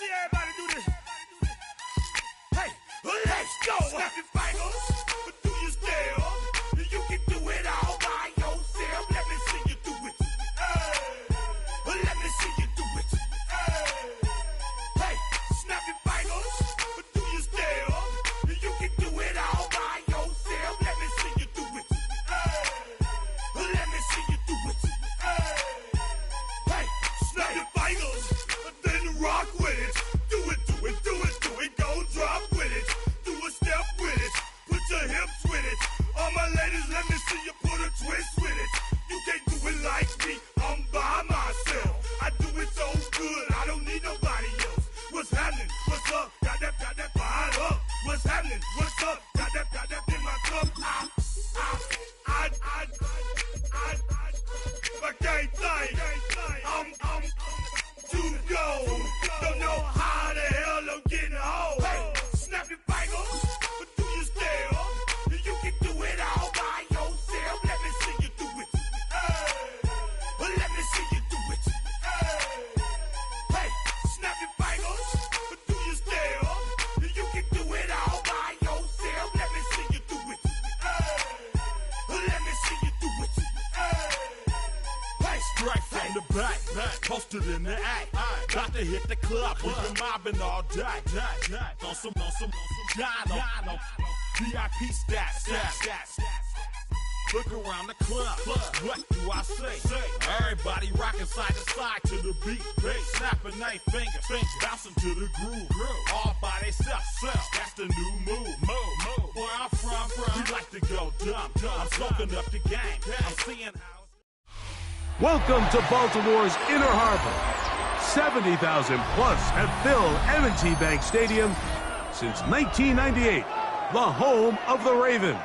see everybody do this. Hey, let's go. Snap your fingers, do you still? You can do it all by yourself. Let me see you do it. Hey, let me see you do it. Hey, snap your fingers, do you still? You can do it all by yourself. Let me see you do it. Hey, let me see you do it. Hey, snap your fingers, then rock with it. Do it, do it, do it, do it. Go drop with it. Do a step with it. Put your hips with it. All my ladies, let me see you put a twist with it. You can't do it like me. I'm by myself. I do it so good. I don't need nobody else. What's happening? What's up? Got that fired up. What's happening? What's up? Got that in my cup. I can't think. I'm too go. Don't know how the hell I'm getting home. Hey, snap your fingers, do you still? You can do it all by yourself. Let me see you do it. Let me see you do it. Hey, snap your fingers, do you still? You can do it all by yourself. Let me see you do it. Let me see you do it. Hey, Straight from the back, posted in the act. Got to hit the club, we've been mobbing all day. On some Dino, VIP stats. Look around the club, what do I say? Everybody rocking side to side to the beat. Snapping their fingers, bouncing to the groove. All by themselves, that's the new move. Where I'm from, we like to go dumb. I'm soaking up the game, I'm seeing how. Welcome to Baltimore's Inner Harbor. 70,000 plus have filled M&T Bank Stadium since 1998, the home of the Ravens.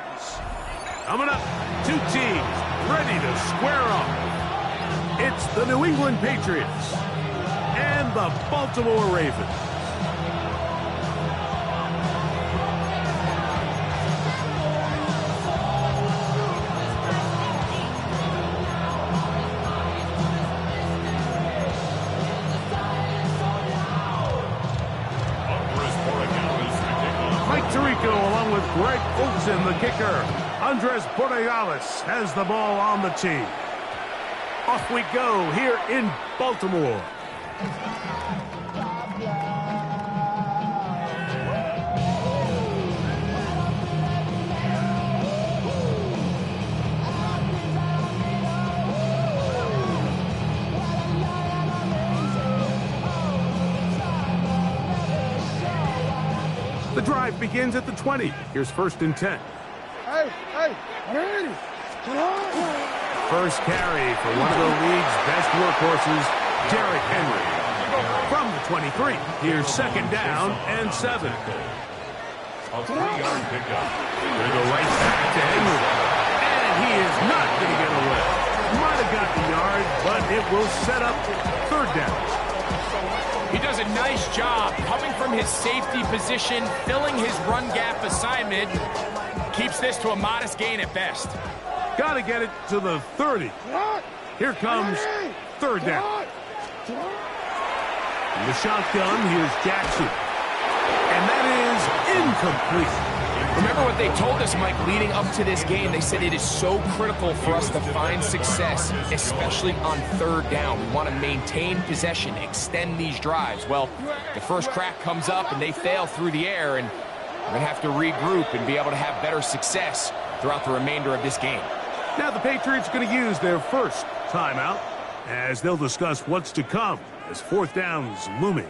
Coming up, two teams ready to square off. It's the New England Patriots and the Baltimore Ravens. Along with Greg Olsen, the kicker. Andres Borregales has the ball on the tee. Off we go here in Baltimore. The drive begins at the 20. Here's 1st and 10. Hey, ready. First carry for one of the league's best workhorses, Derrick Henry. From the 23, here's 2nd down and 7. A 3-yard pickup. They go right back to Henry. And he is not going to get away. Might have got the yard, but it will set up 3rd down. He does a nice job coming from his safety position, filling his run gap assignment. Keeps this to a modest gain at best. Got to get it to the 30. Here comes 3rd down. In the shotgun, here's Jackson. And that is incomplete. Remember what they told us, Mike, leading up to this game. They said it is so critical for us to find success, especially on 3rd down. We want to maintain possession, extend these drives. Well, the first crack comes up and they fail through the air, and we're going to have to regroup and be able to have better success throughout the remainder of this game. Now the Patriots are going to use their first timeout as they'll discuss what's to come as 4th down's looming.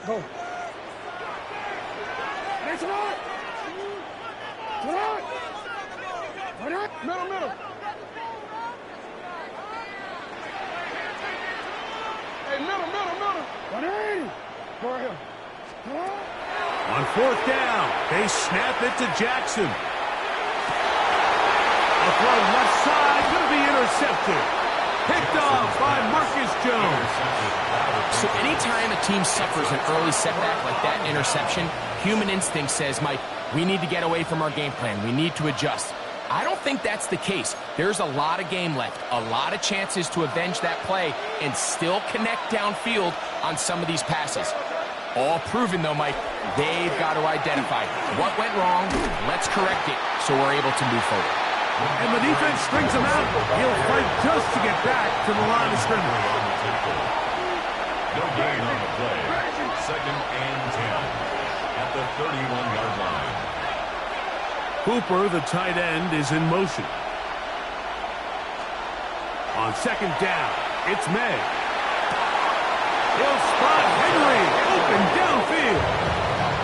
Go. That's right. Middle. Hey, middle. 180. Go ahead. On 4th down, they snap it to Jackson. A throw left side, going to be intercepted. Picked off by Marcus Jones. So anytime a team suffers an early setback like that interception, human instinct says, Mike, we need to get away from our game plan. We need to adjust. I don't think that's the case. There's a lot of game left, a lot of chances to avenge that play and still connect downfield on some of these passes. All proven, though, Mike. They've got to identify what went wrong, let's correct it so we're able to move forward. And the defense strings him out. He'll fight just to get back to the line of scrimmage. No gain on the play. 2nd and 10 at the 31-yard line. Cooper, the tight end, is in motion. On 2nd down, it's May. He'll spot Henry open downfield.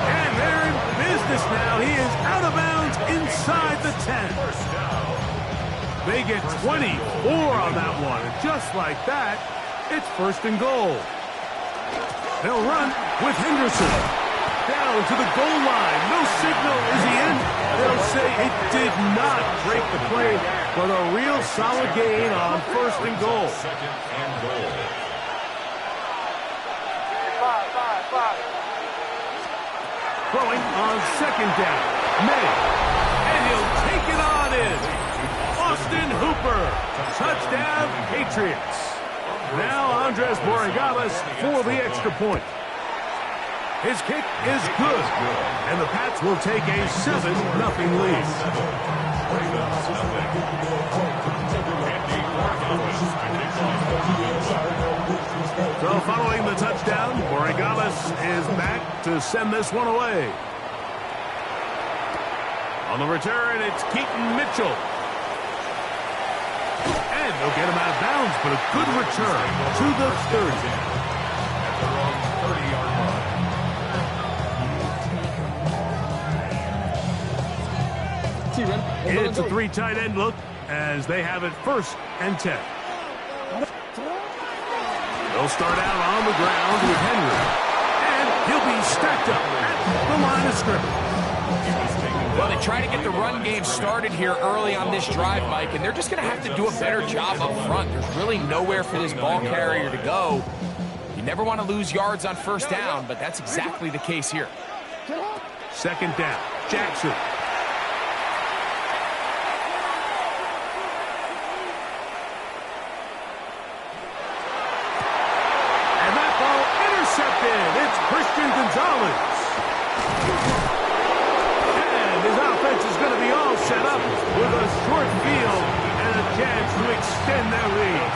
And they're in business now. He is out of bounds inside the 10. They get 24 on that one. And just like that, it's 1st and goal. They'll run with Henderson. Down to the goal line. No signal. Is he in? They'll say it did not break the play, but a real solid gain on 1st and goal. 2nd and goal. Throwing on 2nd down. May. And he'll take it on in. Austin Hooper. Touchdown, Patriots. Now Andres Borregales for the extra point. His kick is good, and the Pats will take a 7-0 lead. So following the touchdown, Borregales is back to send this one away. On the return, it's Keaton Mitchell. And they'll get him out of bounds, but a good return to the 30. At their own 30-yard line. It's a 3 tight end look as they have it 1st and 10. They'll start out on the ground with Henry. And he'll be stacked up at the line of scrimmage. Well, they try to get the run game started here early on this drive, Mike, and they're just going to have to do a better job up front. There's really nowhere for this ball carrier to go. You never want to lose yards on 1st down, but that's exactly the case here. 2nd down, Jackson. It's Christian Gonzalez. And his offense is going to be all set up with a short field and a chance to extend their lead.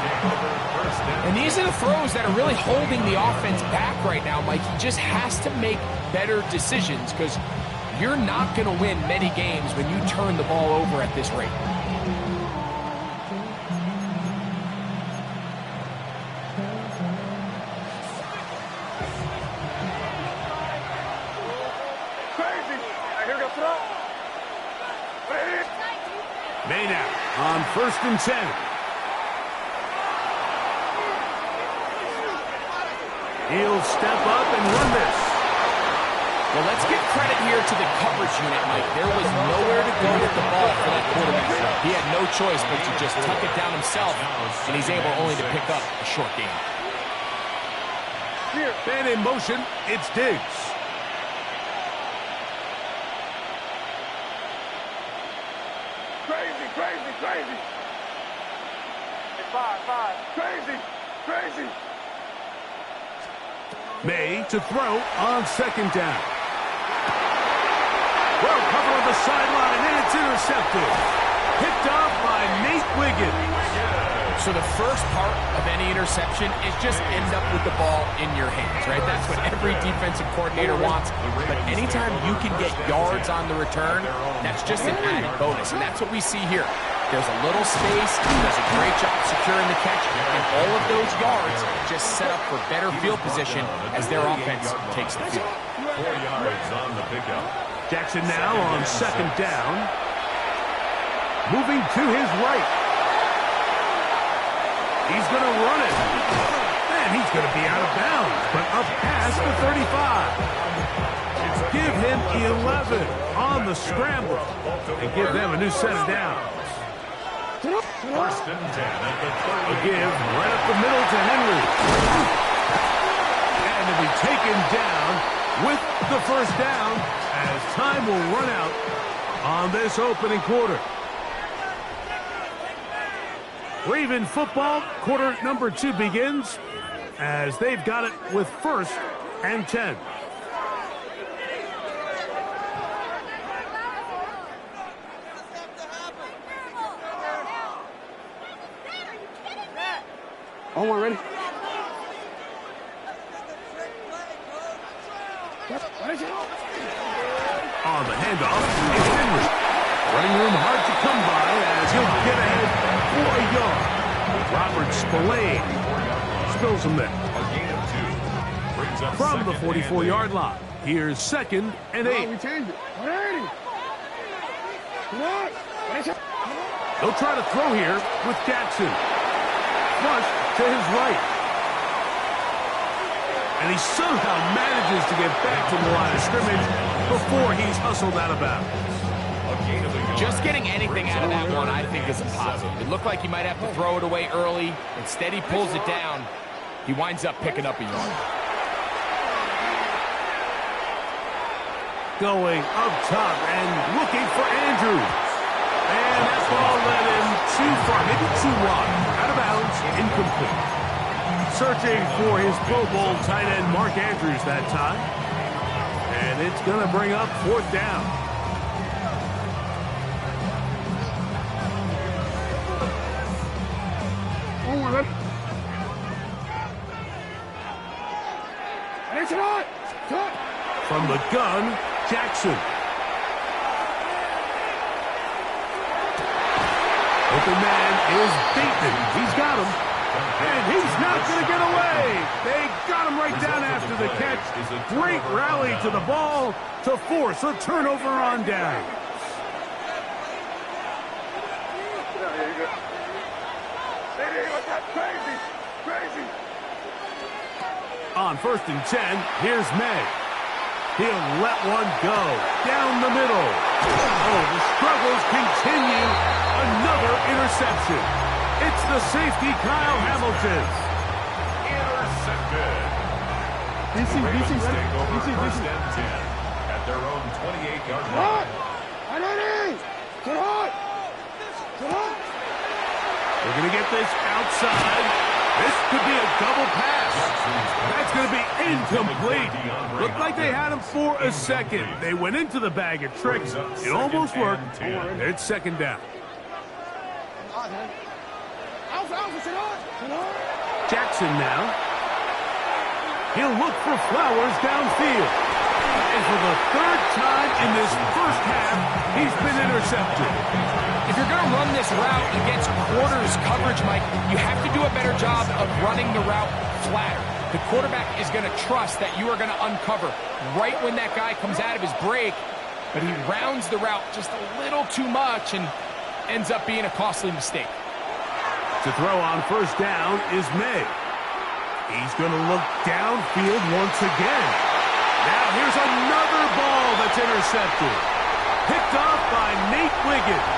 And these are the throws that are really holding the offense back right now, Mike. He just has to make better decisions because you're not going to win many games when you turn the ball over at this rate. May now on 1st and 10. He'll step up and run this. Well, let's give credit here to the coverage unit, Mike. There was nowhere to go with the ball for that quarterback. He had no choice but to just tuck it down himself, and he's able only to pick up a short gain. And in motion, it's Diggs. Crazy. It's 5. Crazy. May to throw on 2nd down. Well, cover on the sideline, and it's intercepted. Picked off by Nate Wiggins. So the first part of any interception is just end up with the ball in your hands, right? That's what every defensive coordinator wants. But anytime you can get yards on the return, that's just an added bonus. And that's what we see here. There's a little space. He does a great job securing the catch. And all of those yards just set up for better field position as their offense takes the field. 4 yards on the pickup. Jackson now on 2nd down. Moving to his right. He's going to run it. And he's going to be out of bounds, but up past the 35. Give him 11 on the scramble and give them a new set of downs. 1st and 10 at the 30. A give right up the middle to Henry. And he'll be taken down with the 1st down as time will run out on this opening quarter. Raven football, quarter number 2 begins as they've got it with 1st and 10. Omar, ready? On the handoff is Henry. Running room hard to come by as he'll get ahead for a yard. Robert Spillane spills him there. From the 44-yard line, here's 2nd and 8. We changed it. 180. Come on. They'll try to throw here with Jackson. Flush to his right. And he somehow manages to get back to the line of scrimmage before he's hustled out of bounds. Just getting anything out of that one, I think, is a positive. It looked like he might have to throw it away early. Instead, he pulls it down. He winds up picking up a yard. Going up top and looking for Andrews. And that ball led him too far, maybe too wide. Out of bounds, incomplete. Searching for his Pro Bowl tight end Mark Andrews that time. And it's going to bring up 4th down. From the gun, Jackson. Open man is Bateman. He's got him. And he's not going to get away. They got him right down after the catch. Great rally to the ball to force a turnover on down. Crazy. On 1st and 10, here's May. He'll let one go down the middle. Oh, the struggles continue. Another interception. It's the safety, Kyle Hamilton. Intercepted. DC, Take over DC, 1st and 10 at their own 28-yard line. We're going to get this outside. This could be a double pass. That's going to be incomplete. Looked like they had him for a second. They went into the bag of tricks. It almost worked. It's 2nd down. Jackson now. He'll look for Flowers downfield. And for the 3rd time in this first half, he's been intercepted. If you're going to run this route against quarters coverage, Mike, you have to do a better job of running the route flatter. The quarterback is going to trust that you are going to uncover right when that guy comes out of his break, but he rounds the route just a little too much and ends up being a costly mistake. To throw on 1st down is May. He's going to look downfield once again. Now here's another ball that's intercepted. Picked off by Nate Wiggins.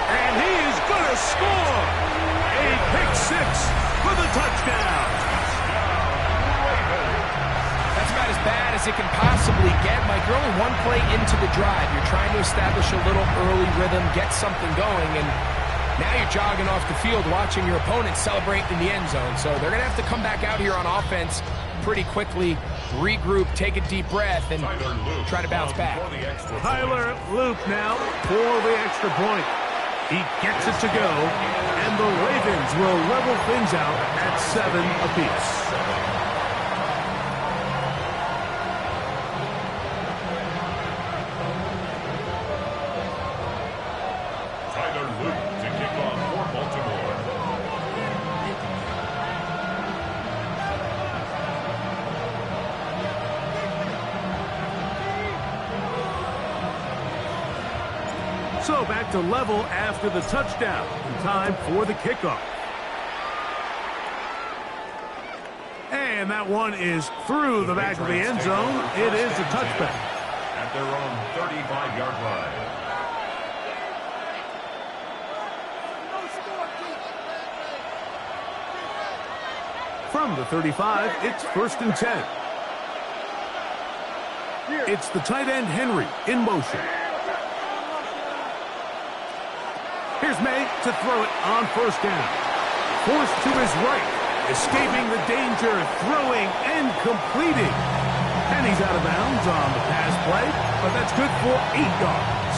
And he is going to score. A pick 6 for the touchdown. That's about as bad as it can possibly get, Mike. You're only one play into the drive. You're trying to establish a little early rhythm, get something going, and now you're jogging off the field watching your opponent celebrate in the end zone. So they're going to have to come back out here on offense pretty quickly, regroup, take a deep breath, and try to bounce back. Tyler Loop now for the extra point. He gets it to go, and the Ravens will level things out at 7 apiece. So back to level after the touchdown. Time for the kickoff. And that one is through the back of the end zone. It is a touchback. At their own 35-yard line. From the 35, it's 1st and 10. It's the tight end Henry in motion. Here's May to throw it on first down. Forced to his right, escaping the danger, throwing and completing. And he's out of bounds on the pass play, but that's good for 8 yards.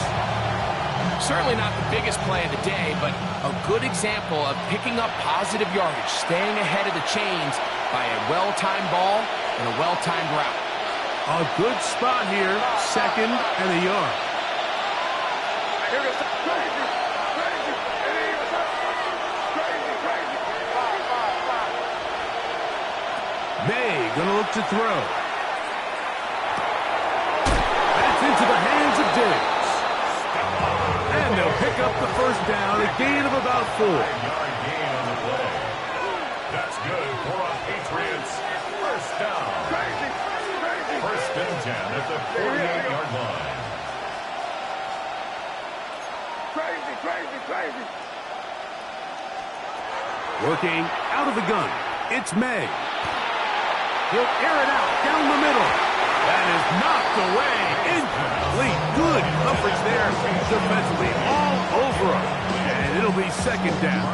Certainly not the biggest play of the day, but a good example of picking up positive yardage, staying ahead of the chains by a well-timed ball and a well-timed route. A good spot here, 2nd and a yard. May gonna look to throw. That's into the hands of Diggs. And they'll pick up the first down, a gain of about 4. 5-yard gain on the play. That's good for a Patriots first down. First and 10 at the 48-yard line. Crazy. Working out of the gun, it's May. He'll air it out down the middle. That is knocked away. Incomplete. Good coverage there. Defensively all over him. And it'll be 2nd down.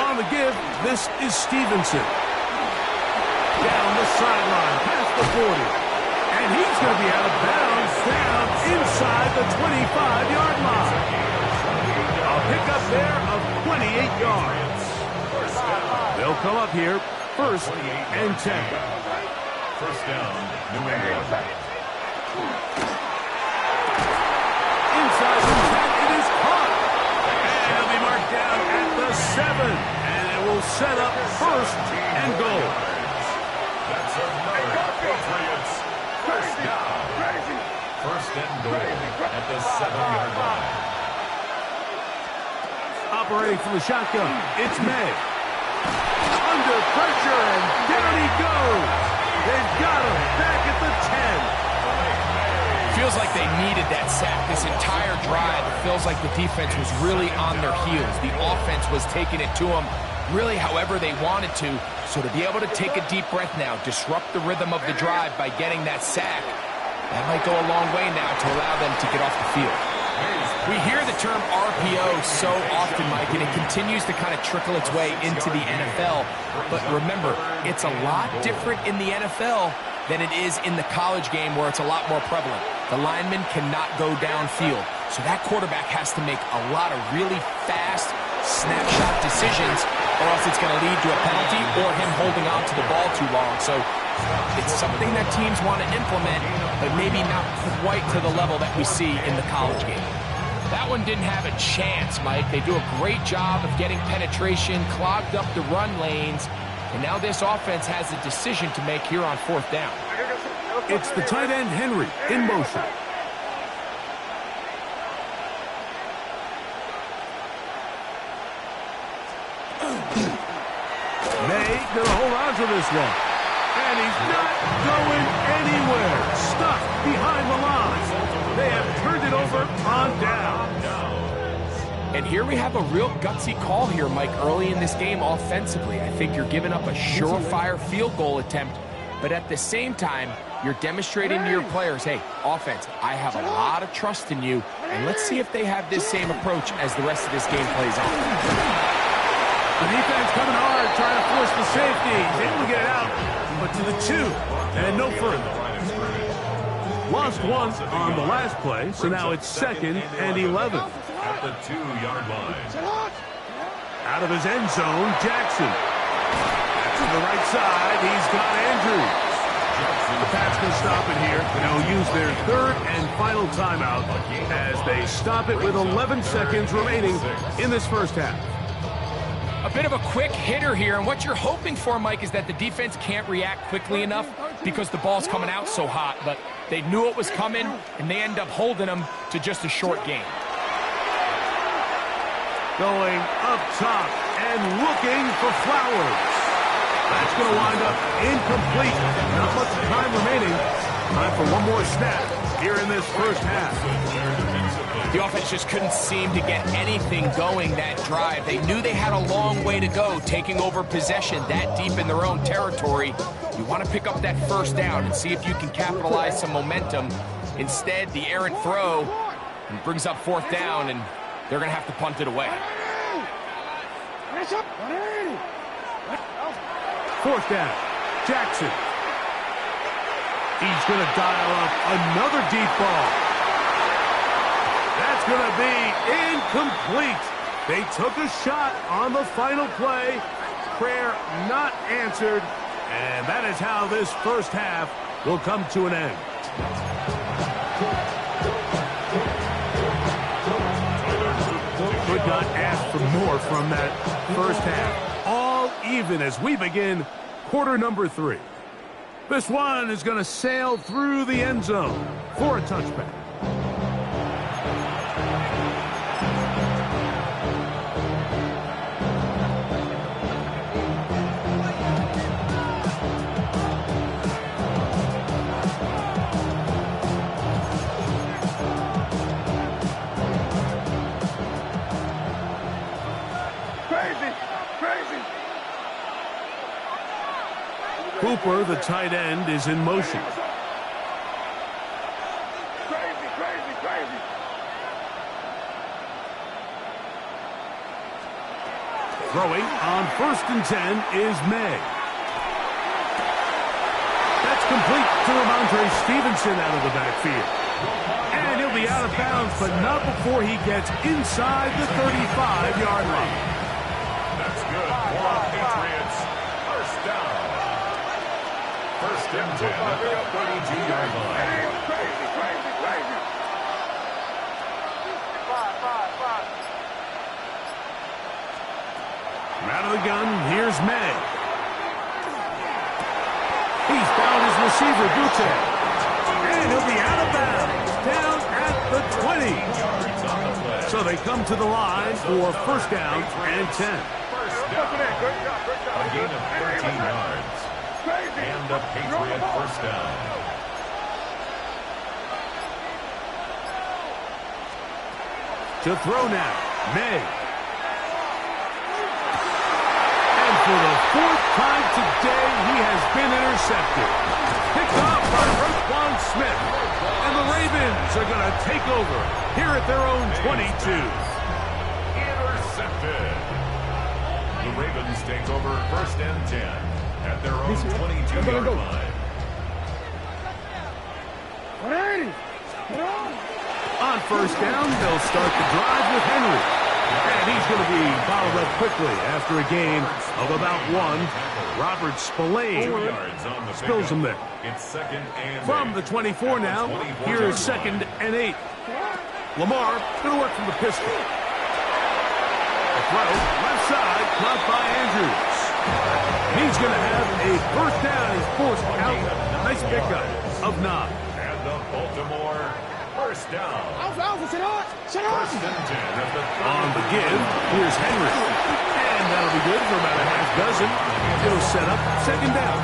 On the give, this is Stevenson. Down the sideline, past the 40. And he's going to be out of bounds, down inside the 25-yard line. A pickup there of 28 yards. They'll come up here, 1st and 10. First down, New England. Inside the 10, it is caught. And it'll be marked down at the 7. And it will set up 1st and goal. That's another Patriots first down. First and goal at the 7-yard line. Operating from the shotgun, it's May. Under pressure, and down he goes. They've got him back at the 10. Feels like they needed that sack this entire drive. It feels like the defense was really on their heels. The offense was taking it to them really however they wanted to. So to be able to take a deep breath now, disrupt the rhythm of the drive by getting that sack, that might go a long way now to allow them to get off the field. We hear the term RPO so often, Mike, and it continues to kind of trickle its way into the NFL. But remember, it's a lot different in the NFL than it is in the college game where it's a lot more prevalent. The lineman cannot go downfield. So that quarterback has to make a lot of really fast snapshot decisions, or else it's going to lead to a penalty or him holding on to the ball too long. So it's something that teams want to implement, but maybe not quite to the level that we see in the college game. That one didn't have a chance, Mike. They do a great job of getting penetration, clogged up the run lanes, and now this offense has a decision to make here on 4th down. It's the tight end, Henry, in motion. May gonna hold on to this one. And he's not going anywhere. Stuck behind the line. They have turned it over on down. And here we have a real gutsy call here, Mike, early in this game offensively. I think you're giving up a surefire field goal attempt, but at the same time, you're demonstrating to your players, hey, offense, I have a lot of trust in you, and let's see if they have this same approach as the rest of this game plays on. The defense coming hard, trying to force the safety. He's able to get it out, but to the 2, and no further. Lost one on the last play, so now it's 2nd and 11. At the 2-yard line. Out of his end zone, Jackson. To the right side, he's got Andrews. The Pats can stop it here, and they'll use their 3rd and final timeout as they stop it with 11 seconds remaining in this first half. A bit of a quick hitter here, and what you're hoping for, Mike, is that the defense can't react quickly enough because the ball's coming out so hot, but they knew it was coming, and they end up holding them to just a short game. Going up top and looking for Flowers. That's going to wind up incomplete. Not much time remaining. Time for one more snap here in this first half. The offense just couldn't seem to get anything going that drive. They knew they had a long way to go, taking over possession that deep in their own territory. You want to pick up that first down and see if you can capitalize some momentum. Instead, the errant throw brings up fourth down, and they're going to have to punt it away. Fourth down, Jackson. He's going to dial up another deep ball. That's going to be incomplete. They took a shot on the final play. Prayer not answered. And that is how this first half will come to an end. Could not ask for more from that first half. All even as we begin quarter number 3. This one is going to sail through the end zone for a touchback. Cooper, the tight end, is in motion. Throwing on 1st and 10 is May. That's complete to Ramondre Stevenson out of the backfield. And he'll be out of bounds, but not before he gets inside the 35-yard line. That's good for Patriots. First down. 1st and 10 at the 32-yard line. From out of the gun, here's May. He's found his receiver, Butte. And he'll be out of bounds, down at the 20. So they come to the line for 1st down and 10. First down. A gain of 13 yards. And a Patriot first down. To throw now, May. And for the 4th time today, he has been intercepted. Picked off by Roquan Smith. And the Ravens are going to take over here at their own 22. Intercepted. The Ravens take over 1st and 10. At their own 22-yard line. On 1st down, they'll start the drive with Henry. And he's going to be bottled up quickly after a gain of about 1. Robert Spillane spills him there. It's 2nd and 8. From the 24 now, here's 2nd and 8. Lamar going to work from the pistol. A throw, left side, caught by Andrews. He's going to have a 1st down. He's forced out. Nice pickup of 9. And the Baltimore 1st down. 1st and 10 at the 30. On the give, here's Henry. And that'll be good for about a half dozen. It'll set up 2nd down.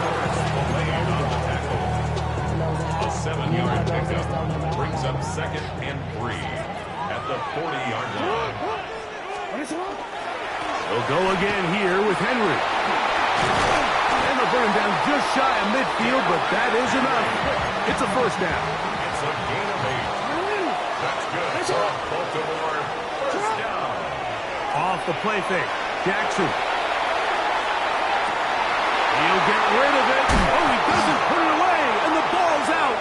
A 7-yard pickup brings up 2nd and 3 at the 40-yard line. They'll go again here with Henry. And they'll bring him down just shy of midfield, but that is enough. It's a 1st down. It's a gain of 8. That's good for Baltimore. 1st down. Off the play fake. Jackson. He'll get rid of it. Oh, he doesn't put it away, and the ball's out.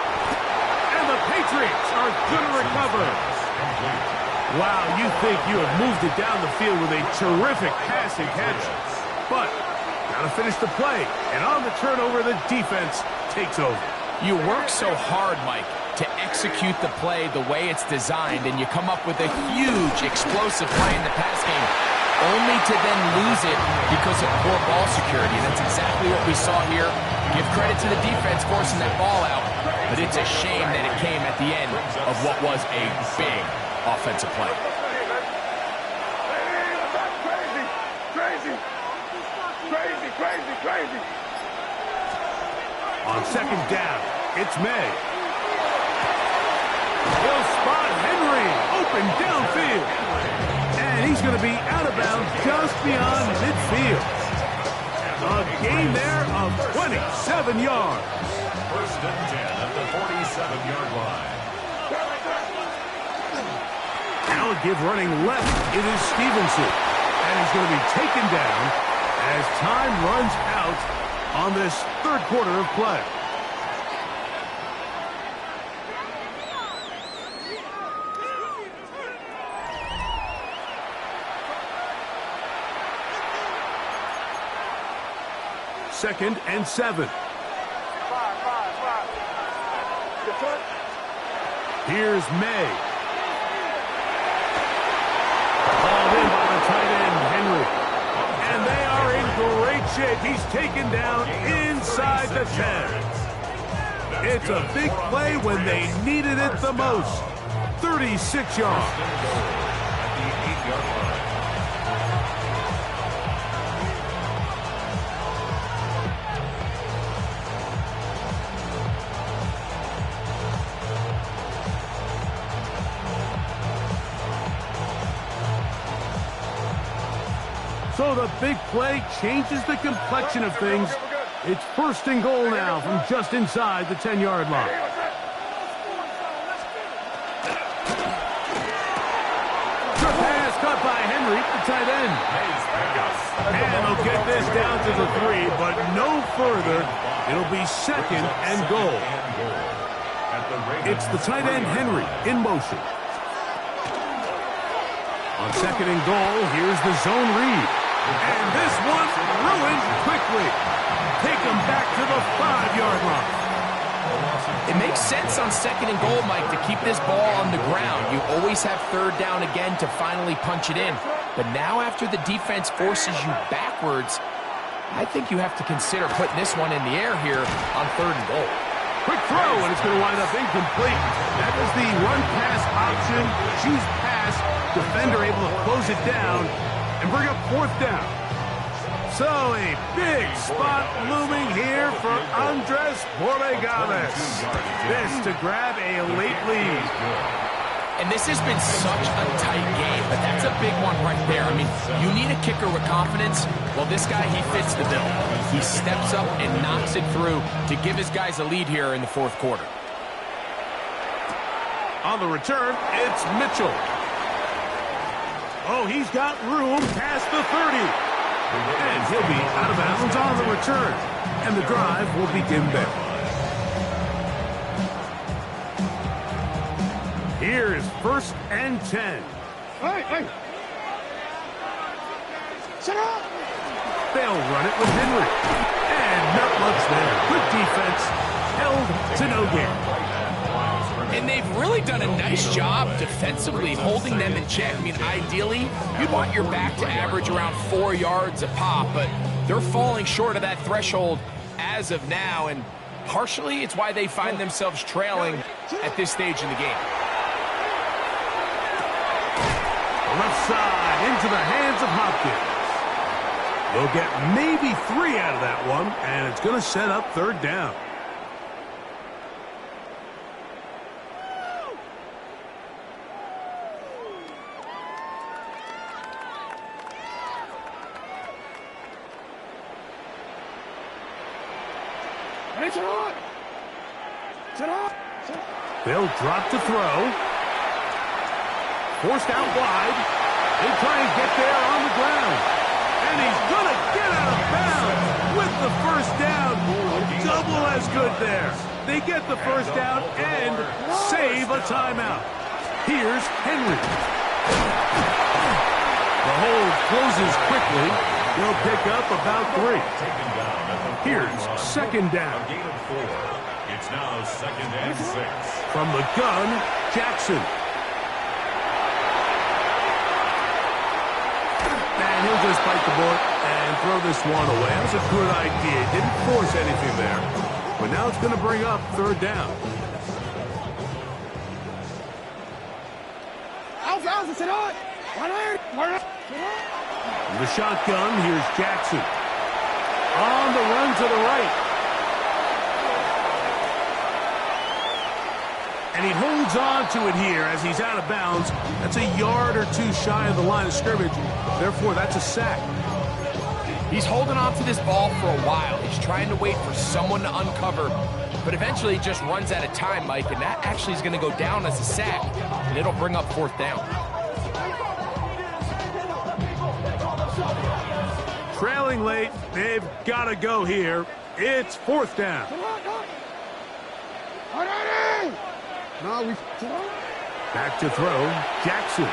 And the Patriots are going to recover. Wow, you think you have moved it down the field with a terrific passing catch. But got to finish the play. And on the turnover, the defense takes over. You work so hard, Mike, to execute the play the way it's designed, and you come up with a huge, explosive play in the pass game, only to then lose it because of poor ball security. That's exactly what we saw here. Give credit to the defense forcing that ball out, but it's a shame that it came at the end of what was a big offensive play. Crazy. On 2nd down, it's May. He'll spot Henry. open downfield. And he's going to be out of bounds just beyond midfield. A gain there of 27 yards. First and 10 at the 47-yard line. Now a give running left. It is Stevenson. And he's going to be taken down as time runs out on this third quarter of play. Second and 7. Here's May. Called in by the tight end, Henry. And they are in great shape. He's taken down inside the 10. It's a big play when they needed it the most. 36 yards. At the 8-yard line. So the big play changes the complexion of things. It's first and goal now from just inside the 10-yard line. Good pass caught by Henry, the tight end. And they'll get this down to the 3, but no further. It'll be second and goal. It's the tight end, Henry, in motion. On second and goal, here's the zone read. And this one ruined quickly. Take him back to the 5-yard line. It makes sense on second and goal, Mike, to keep this ball on the ground. You always have third down again to finally punch it in. But now after the defense forces you backwards, I think you have to consider putting this one in the air here on third and goal. Quick throw, and it's going to wind up incomplete. That was the run-pass option. Choose pass. Defender able to close it down and bring up fourth down. So a big spot looming here for Andres Borregales. This to grab a late lead. And this has been such a tight game, but that's a big one right there. I mean, you need a kicker with confidence. Well, this guy, he fits the bill. He steps up and knocks it through to give his guys a lead here in the fourth quarter. On the return, it's Mitchell. Oh, he's got room past the 30. And he'll be out of bounds on the return. And the drive will begin there. Here is first and 10. Hey. Sit up. They'll run it with Henry. And not much there. Good defense. Held to no gain. And they've really done a nice job defensively holding them in check. I mean, ideally, you'd want your back to average around 4 yards a pop, but they're falling short of that threshold as of now, and partially it's why they find themselves trailing at this stage in the game. Left side into the hands of Hopkins. They'll get maybe 3 out of that one, and it's going to set up third down. They'll drop to throw. Forced out wide. They try and get there on the ground. And he's going to get out of bounds with the first down. Double as good there. They get the first down and save a timeout. Here's Henry. The hold closes quickly. They'll pick up about 3. Here's second down. It's now second and 6. From the gun, Jackson. And he'll just bite the bullet and throw this one away. That was a good idea. Didn't force anything there. But now it's going to bring up third down. From the shotgun, here's Jackson. On the run to the right. And he holds on to it here as he's out of bounds. That's a yard or two shy of the line of scrimmage. Therefore, that's a sack. He's holding on to this ball for a while. He's trying to wait for someone to uncover, but eventually he just runs out of time, Mike, and that actually is going to go down as a sack, and it'll bring up fourth down. Trailing late, they've got to go here. It's fourth down. Back to throw, Jackson.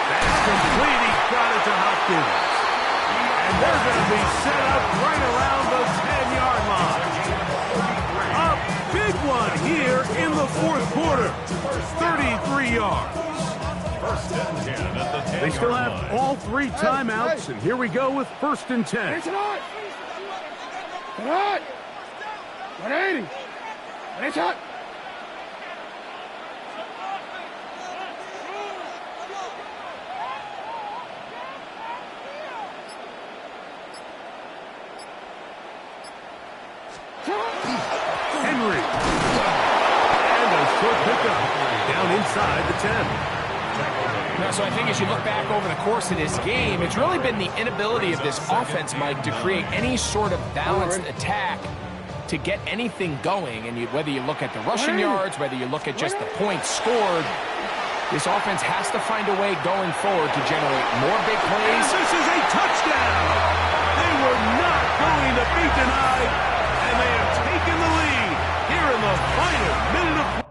That's complete. He got it to Hopkins. And they're going to be set up right around the 10-yard line. A big one here in the fourth quarter. 33 yards. First and 10 at the 10-yard They still have line. all three timeouts, and here we go with first and 10. Henry. And a short pickup down inside the 10. Now, so I think as you look back over the course of this game, it's really been the inability of this offense, Mike, to create any sort of balanced attack to get anything going. And whether you look at the rushing yards, whether you look at just the points scored, this offense has to find a way going forward to generate more big plays. This is a touchdown. They were not going to be denied, and they have taken the lead here in the final minute of play.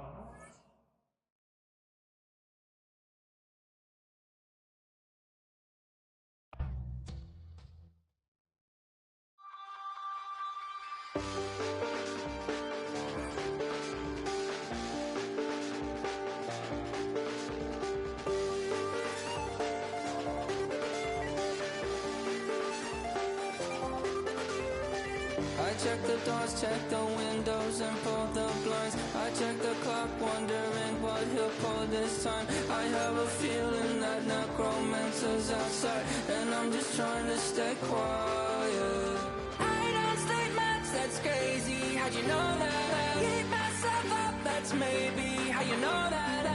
I check the doors, check the windows, and pull the blinds. I check the clock, wondering what he'll pull this time. I have a feeling that necromancer's outside, and I'm just trying to stay quiet. I don't state much, that's crazy. How'd you know that? Keep myself up, that's maybe how you know that.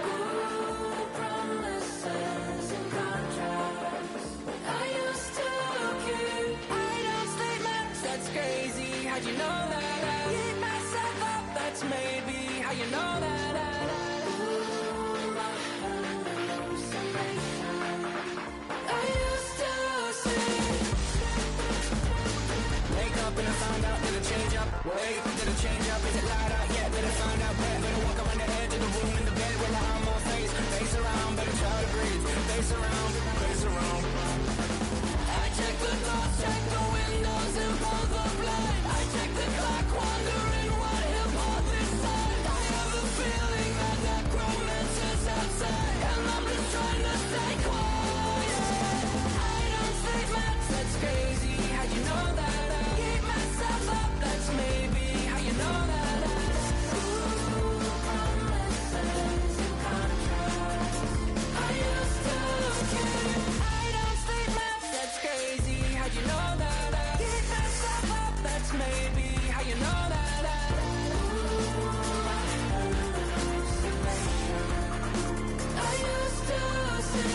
Ooh, promises and contracts I used to keep. I don't state much, that's crazy. How'd you know that? Keep myself up, that's maybe how you know that. Ooh, my hallucination I used to see. Wake up and I found out that it change up. Wait, did it change up? Is it light out yet? Did I find out better? Better walk around the edge of the room in the bed with my arm on face around, better try to breathe. Face around, face around. I check the doors, check the windows, and pull the blinds. I check the clock, wondering what he'll pull this time. I have a feeling that necromancer's outside, and I'm just trying to stay quiet. I don't say much, that's crazy. How'd you know that? Keep myself up, that's maybe how you know that. Ooh, promises and contracts I used to keep. I don't say much, that's crazy. How'd you know that? Keep myself up, that's maybe how you know that. Ooh, my hallucination I used to see.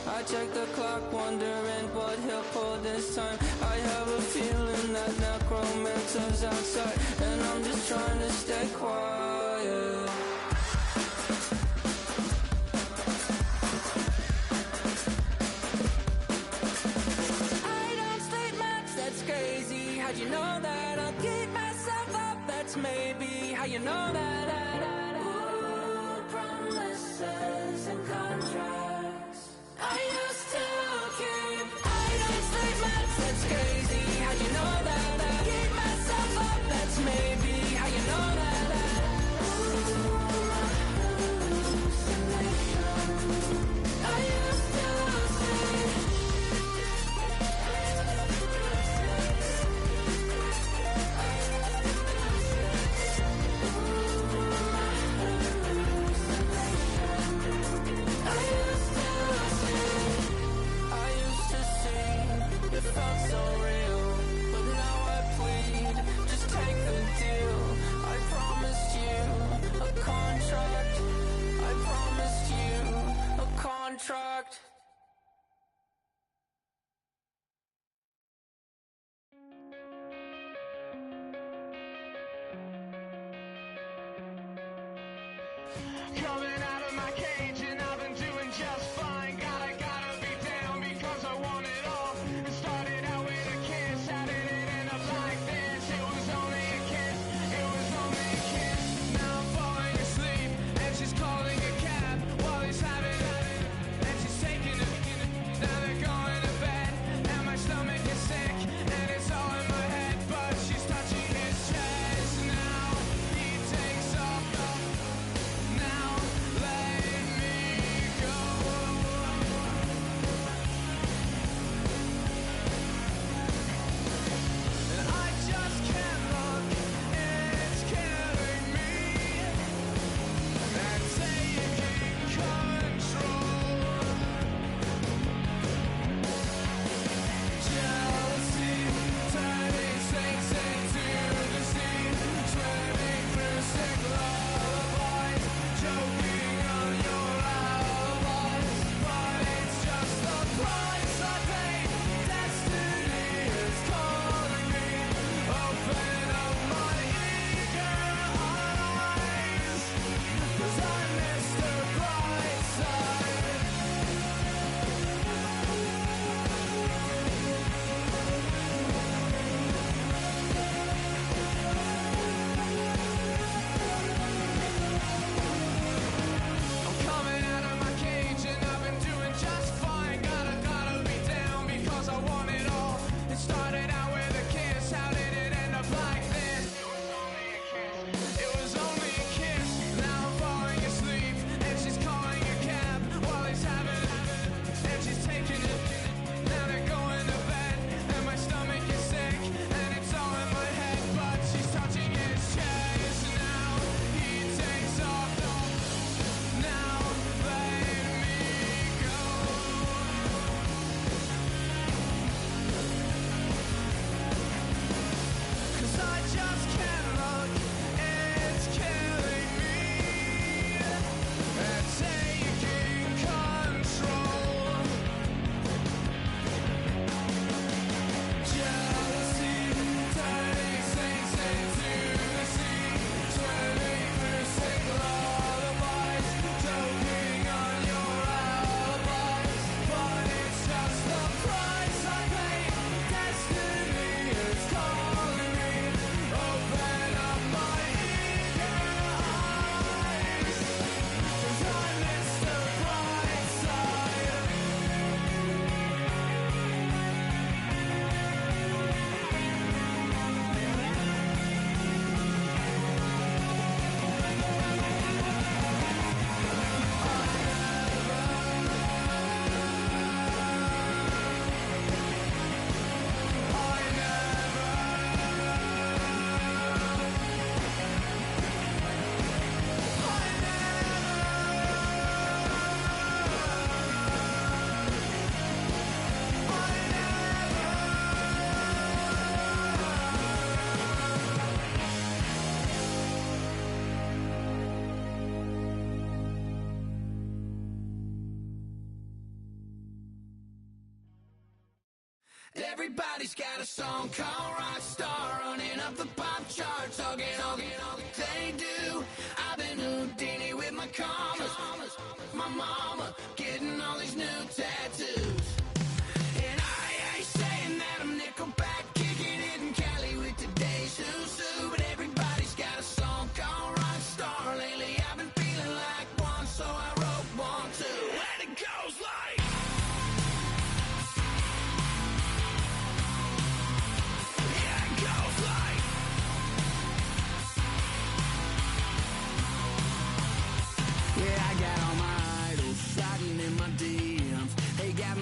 I check the clock, wondering what he'll pull this time. I have a feeling that necromancer's outside, and I'm just trying to stay quiet. I don't state much, that's crazy. How'd you know that? I'll keep myself up, that's maybe how you know that. Ooh, promises and contracts I used to Coming out of my cage and I've been doing just fine. Gotta be down because I want it all. It started out with a kiss, how did it end up like this? It was only a kiss, it was only a kiss. Now I'm falling asleep and she's calling a cab while he's having and she's taking it. Now they're going to bed and my stomach is sick and it's all in my head, but she's touching his chest. Now he takes off. Now let me go. And I just can't look, it's killing me. And taking control. Jealousy turning snakes into the sea, swimming through sick lullabies, choking on your alibis. But it's just the price I pay. Destiny is calling me. Open up my eager eyes, 'cause I miss the bright side. I'm coming out of my cage and I've been doing just fine. Gotta be down because I want it all. It started out with a kiss, how did it end up like this? It was only a kiss, now I'm falling asleep and she's calling a cab while he's having and she's taking it. Now they're going to bed and my stomach is sick and it's all in my head, but she's touching his chest. Now he takes off. Now let me go. 'Cause I just can't look, it's killing me. And taking control. Jealousy turning saints into the sea, swimming through sick lullabies, choking on your alibis. But it's just the price I pay. Destiny is calling me. Open up my eager eyes, 'cause I miss the bright side. Everybody's got a song called Rockstar, running up the pop charts, all they do. I've been Houdini with my commas, my mama getting all these new tattoos. And I ain't saying that I'm Nickelback, kicking it in Cali with today's Susu, but everybody's got a song called Rockstar. Lately I've been feeling like one, so I wrote one too. And it goes like, yeah, it goes like, yeah, I got all my idols sliding in my DMs. They got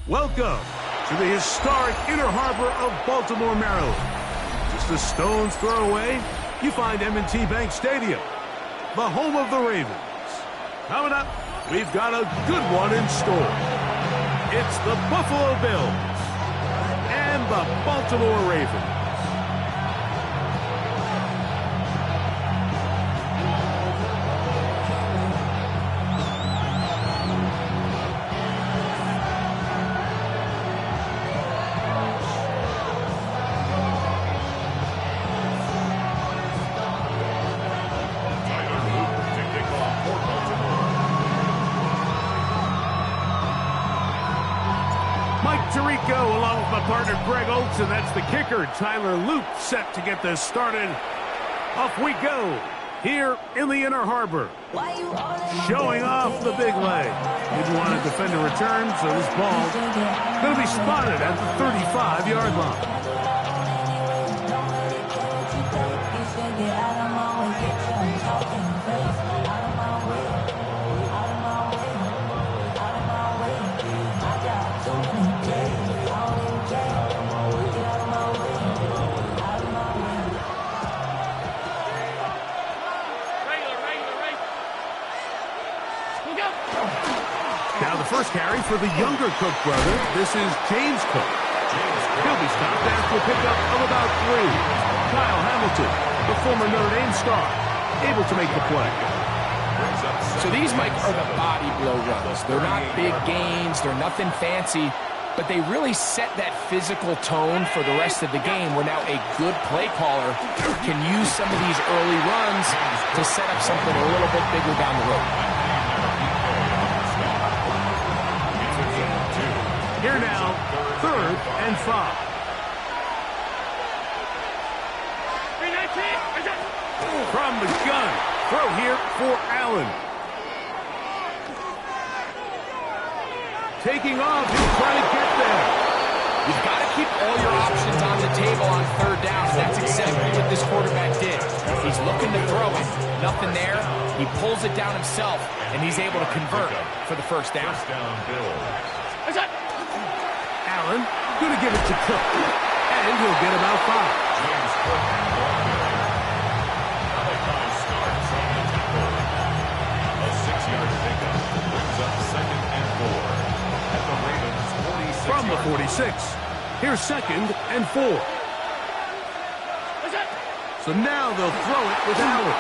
Welcome to the historic Inner Harbor of Baltimore, Maryland. Just a stone's throw away, you find M&T Bank Stadium, the home of the Ravens. Coming up, we've got a good one in store. It's the Buffalo Bills and the Baltimore Ravens. Along with my partner Greg Oates, and that's the kicker Tyler Luke, set to get this started. Off we go here in the Inner Harbor, showing off the big leg. Didn't want to defend a return, so this ball going to be spotted at the 35-yard line. Now the first carry for the younger Cook brother. This is James Cook. He'll be stopped after a pickup of about 3. Kyle Hamilton, the former Notre Dame star, able to make the play. So these, Mike, are the body blow runs. They're not big gains. They're nothing fancy. But they really set that physical tone for the rest of the game, where now a good play caller can use some of these early runs to set up something a little bit bigger down the road. Here now, 3rd and 5. From the gun, throw here for Allen. Taking off, he's trying to get there. You've got to keep all your options on the table on 3rd down, and that's exactly what this quarterback did. He's looking to throw it, nothing there. He pulls it down himself, and he's able to convert for the first down. Allen, going to give it to Cook, and he'll get about 5. James Cook starts on the tackle. A 6-yard pickup brings up 2nd and 4 at the Ravens 46. From the 46, here's 2nd and 4. So now they'll throw it with Allen.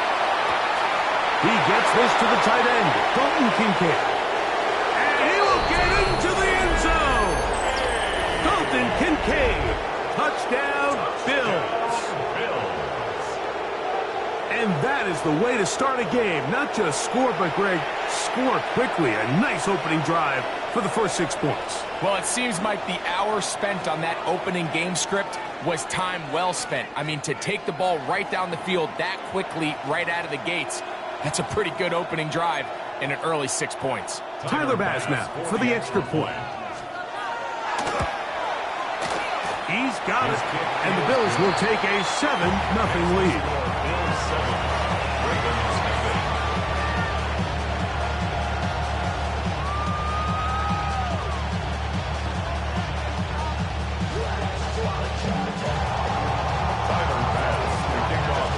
He gets this to the tight end, Dalton Kincaid. And he will get into the end zone. Dalton Kincaid, touchdown, Bills. And that is the way to start a game. Not just score, but, Greg, score quickly. A nice opening drive for the first 6 points. Well, it seems like the hour spent on that opening game script was time well spent. I mean, to take the ball right down the field that quickly right out of the gates, that's a pretty good opening drive and an early 6 points. Tyler Bass now for the extra point. He's got it, and the Bills will take a 7-0 lead. Bills 7, Ravens nothing. Tyler Bass to kick off.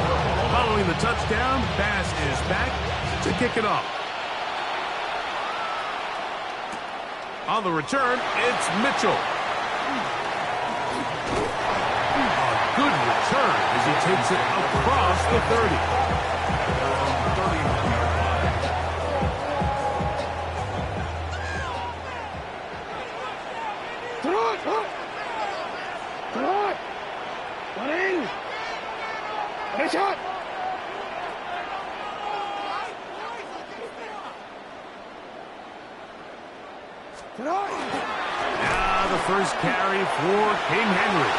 Following the touchdown, Bass is back to kick it off. On the return, it's Mitchell. A good return as he takes it across the 30. Now the first carry for King Henry.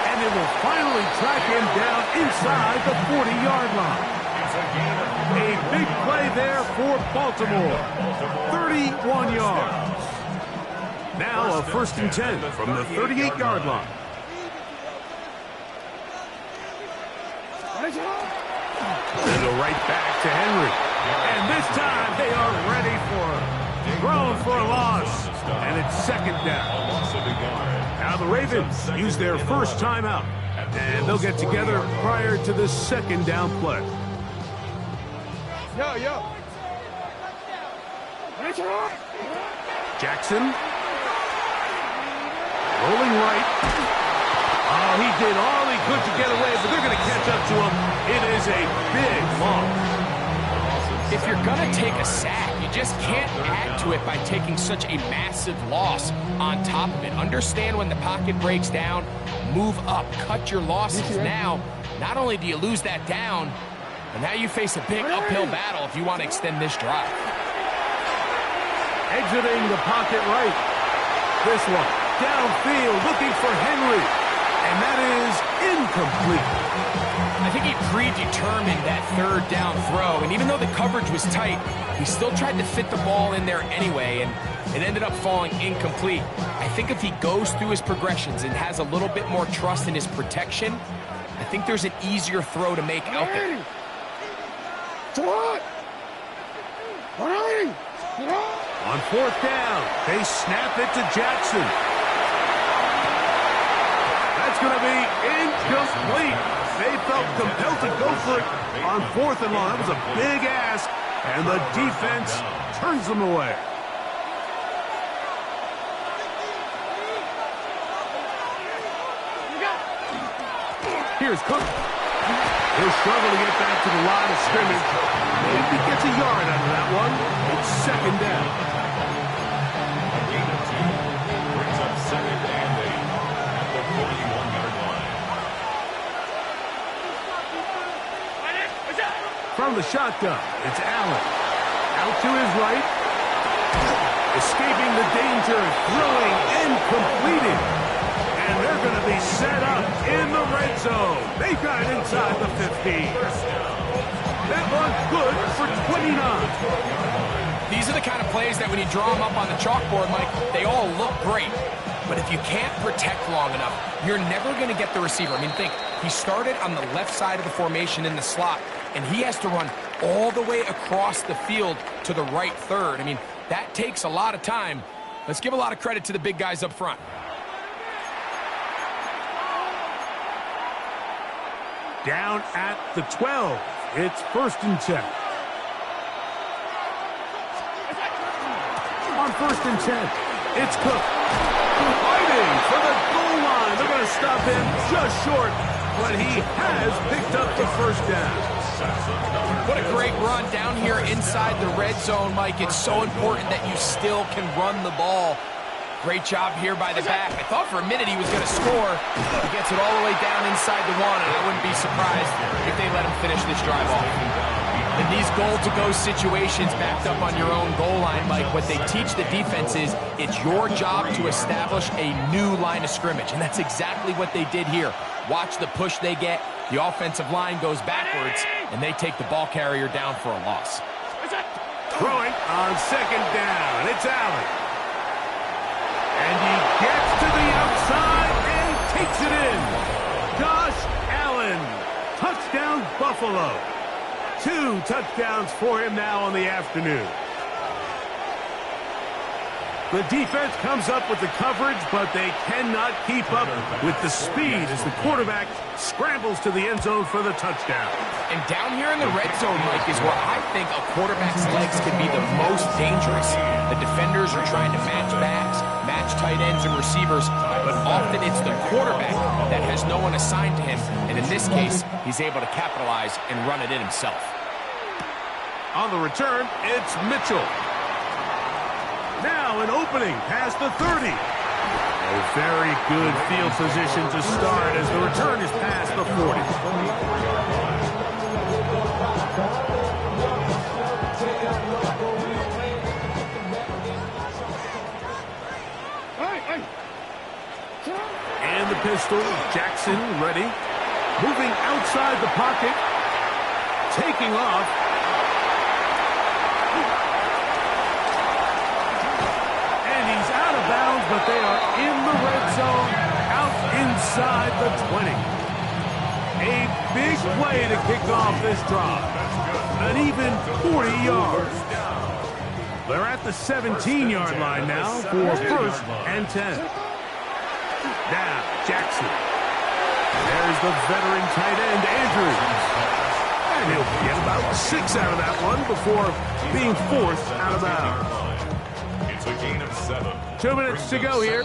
And they will finally track him down inside the 40-yard line. A big play there for Baltimore. 31 yards. Now a 1st and 10 from the 38-yard line. They go right back to Henry. And this time they are ready for him. thrown for a loss, and it's second down. Now the Ravens use their first timeout, and they'll get together prior to the second down play. Yo. Jackson. Rolling right. Oh, he did all he could to get away, but they're going to catch up to him. It is a big loss. If you're going to take a sack, you just can't add to it by taking such a massive loss on top of it. Understand when the pocket breaks down, move up, cut your losses. Now, not only do you lose that down, but now you face a big uphill battle if you want to extend this drive. Exiting the pocket right. This one, downfield, looking for Henry. And that is incomplete. I think he predetermined that third down throw, and even though the coverage was tight, he still tried to fit the ball in there anyway, and it ended up falling incomplete. I think if he goes through his progressions and has a little bit more trust in his protection, I think there's an easier throw to make out there. On fourth down, they snap it to Jackson. That's going to be incomplete. They felt compelled to go for it on fourth and long. That was a big ask, and the defense turns them away. Here's Cook. He'll struggle to get back to the line of scrimmage. Maybe gets a yard out of that one. It's second down. Brings up second and 8 at the 41-yard line. From the shotgun, it's Allen. Out to his right. Escaping the danger, throwing and completing. And they're going to be set up in the red zone. They've got it inside the 15. That one good for 29. These are the kind of plays that when you draw them up on the chalkboard, Mike, they all look great. But if you can't protect long enough, you're never going to get the receiver. I mean, think, he started on the left side of the formation in the slot, and he has to run all the way across the field to the right third. I mean, that takes a lot of time. Let's give a lot of credit to the big guys up front. Down at the 12. It's first and 10. On first and 10, it's Cook. Fighting for the goal line. They're going to stop him just short, but he has picked up the first down. What a great run down here inside the red zone, Mike. It's so important that you still can run the ball. Great job here by the back. I thought for a minute he was going to score. He gets it all the way down inside the one, and I wouldn't be surprised if they let him finish this drive off. In these goal-to-go situations backed up on your own goal line, Mike, what they teach the defense is it's your job to establish a new line of scrimmage, and that's exactly what they did here. Watch the push they get. The offensive line goes backwards, and they take the ball carrier down for a loss. Throwing on second down. It's Allen. And he gets to the outside and takes it in. Josh Allen. Touchdown, Buffalo. 2 touchdowns for him now on the afternoon. The defense comes up with the coverage, but they cannot keep up with the speed as the quarterback scrambles to the end zone for the touchdown. And down here in the red zone, Mike, is where I think a quarterback's legs can be the most dangerous. The defenders are trying to match backs, match tight ends and receivers, but often it's the quarterback that has no one assigned to him, and in this case, he's able to capitalize and run it in himself. On the return, it's Mitchell. Now an opening past the 30. A very good field position to start as the return is past the 40. And the pistol, Jackson ready. Moving outside the pocket. Taking off. But they are in the red zone, out inside the 20. A big play to kick off this drive. An even 40 yards. They're at the 17-yard line now for first and 10. Now, Jackson. There's the veteran tight end, Andrews. And he'll get about 6 out of that one before being forced out of bounds. It's a gain of 7. 2 minutes to go here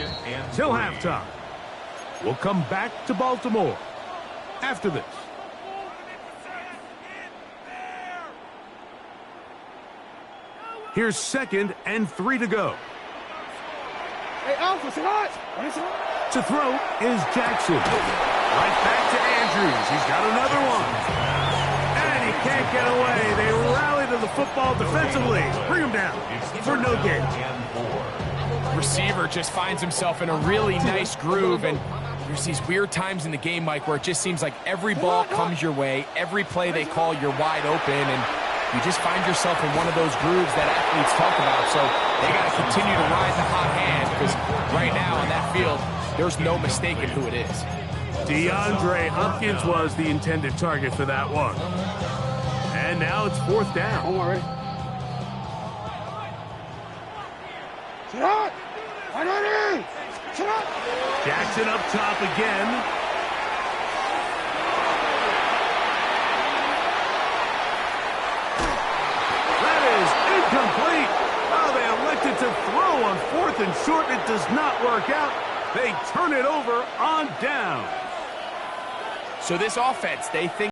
till halftime. We'll come back to Baltimore after this. Here's 2nd and 3 to go. Hey, Alpha, say what? To throw is Jackson. Right back to Andrews. He's got another one. And he can't get away. They rally to the football defensively. Bring him down for no gain. Receiver just finds himself in a really nice groove, and there's these weird times in the game, Mike, where it just seems like every ball comes your way, every play they call, you're wide open, and you just find yourself in one of those grooves that athletes talk about. So they got to continue to ride the hot hand, because right now on that field, there's no mistaking who it is. DeAndre Hopkins was the intended target for that one. And now it's 4th down. Don't worry. Sit up! I got in! Sit up! Jackson up top again. That is incomplete. Oh, they elected to throw on 4th and short. It does not work out. They turn it over on down. So this offense, they think